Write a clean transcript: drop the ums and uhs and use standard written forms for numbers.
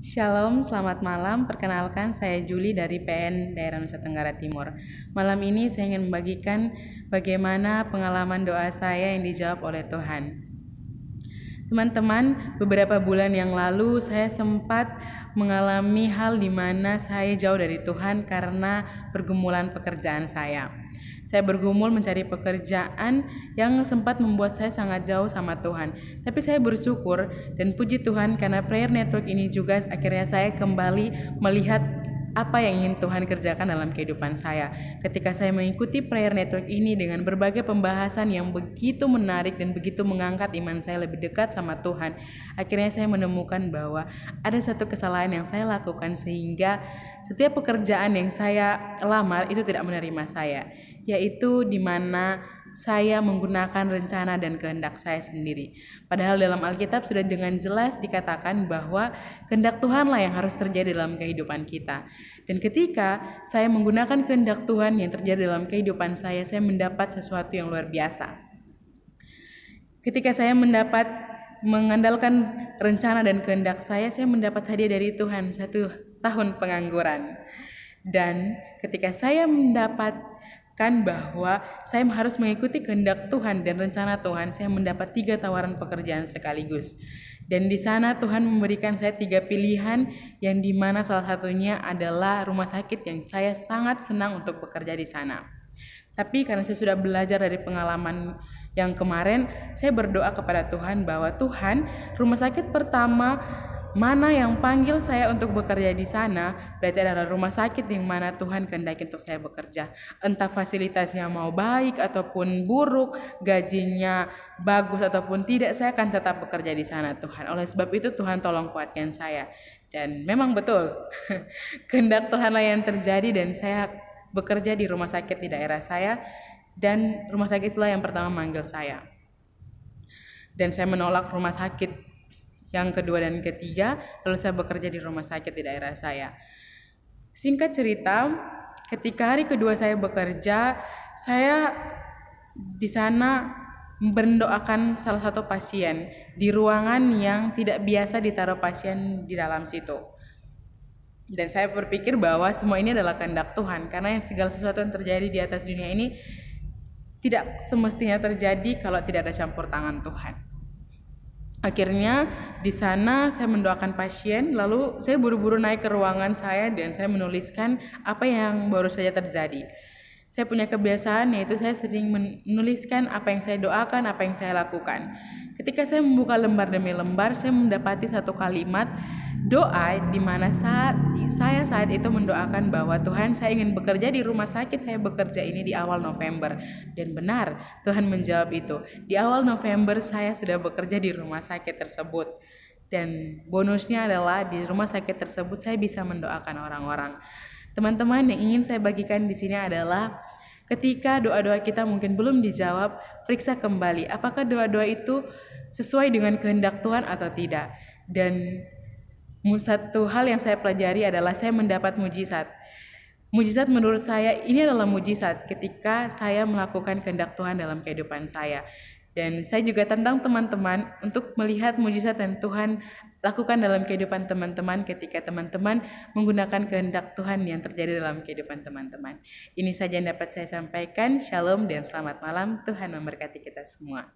Shalom, selamat malam. Perkenalkan, saya Juli dari PN Daerah Nusa Tenggara Timur. Malam ini saya ingin membagikan bagaimana pengalaman doa saya yang dijawab oleh Tuhan. Teman-teman, beberapa bulan yang lalu saya sempat mengalami hal di mana saya jauh dari Tuhan karena pergumulan pekerjaan saya. Saya bergumul mencari pekerjaan yang sempat membuat saya sangat jauh sama Tuhan. Tapi saya bersyukur dan puji Tuhan karena prayer network ini juga akhirnya saya kembali melihat apa yang ingin Tuhan kerjakan dalam kehidupan saya. Ketika saya mengikuti prayer network ini dengan berbagai pembahasan yang begitu menarik dan begitu mengangkat iman saya lebih dekat sama Tuhan, akhirnya saya menemukan bahwa ada satu kesalahan yang saya lakukan sehingga setiap pekerjaan yang saya lamar itu tidak menerima saya, yaitu di mana saya menggunakan rencana dan kehendak saya sendiri. Padahal dalam Alkitab sudah dengan jelas dikatakan bahwa kehendak Tuhanlah yang harus terjadi dalam kehidupan kita. Dan ketika saya menggunakan kehendak Tuhan yang terjadi dalam kehidupan saya mendapat sesuatu yang luar biasa. Ketika saya mengandalkan rencana dan kehendak saya mendapat hadiah dari Tuhan 1 tahun pengangguran. Dan ketika saya mendapatkan bahwa saya harus mengikuti kehendak Tuhan dan rencana Tuhan, saya mendapat 3 tawaran pekerjaan sekaligus. Dan di sana Tuhan memberikan saya 3 pilihan, yang dimana salah satunya adalah rumah sakit yang saya sangat senang untuk bekerja di sana. Tapi karena saya sudah belajar dari pengalaman yang kemarin, saya berdoa kepada Tuhan bahwa Tuhan, rumah sakit pertama mana yang panggil saya untuk bekerja di sana berarti adalah rumah sakit yang mana Tuhan kehendaki untuk saya bekerja. Entah fasilitasnya mau baik ataupun buruk, gajinya bagus ataupun tidak, saya akan tetap bekerja di sana Tuhan. Oleh sebab itu Tuhan tolong kuatkan saya. Dan memang betul, kehendak Tuhanlah yang terjadi dan saya bekerja di rumah sakit di daerah saya, dan rumah sakit itulah yang pertama manggil saya. Dan saya menolak rumah sakit yang kedua dan ketiga, lalu saya bekerja di rumah sakit di daerah saya. Singkat cerita, ketika hari kedua saya bekerja, saya di sana mendoakan salah satu pasien di ruangan yang tidak biasa ditaruh pasien di dalam situ. Dan saya berpikir bahwa semua ini adalah kehendak Tuhan, karena segala sesuatu yang terjadi di atas dunia ini tidak semestinya terjadi kalau tidak ada campur tangan Tuhan. Akhirnya di sana saya mendoakan pasien, lalu saya buru-buru naik ke ruangan saya dan saya menuliskan apa yang baru saja terjadi. Saya punya kebiasaan yaitu saya sering menuliskan apa yang saya doakan, apa yang saya lakukan. Ketika saya membuka lembar demi lembar, saya mendapati satu kalimat doa di mana saya saat itu mendoakan bahwa Tuhan, saya ingin bekerja di rumah sakit saya bekerja ini di awal November. Dan benar, Tuhan menjawab itu. Di awal November saya sudah bekerja di rumah sakit tersebut. Dan bonusnya adalah di rumah sakit tersebut saya bisa mendoakan orang-orang. Teman-teman, yang ingin saya bagikan di sini adalah ketika doa-doa kita mungkin belum dijawab, periksa kembali apakah doa-doa itu sesuai dengan kehendak Tuhan atau tidak. Dan satu hal yang saya pelajari adalah saya mendapat mujizat. Mujizat menurut saya ini adalah mujizat ketika saya melakukan kehendak Tuhan dalam kehidupan saya. Dan saya juga tentang teman-teman untuk melihat mujizat yang Tuhan lakukan dalam kehidupan teman-teman ketika teman-teman menggunakan kehendak Tuhan yang terjadi dalam kehidupan teman-teman. Ini saja yang dapat saya sampaikan. Shalom dan selamat malam. Tuhan memberkati kita semua.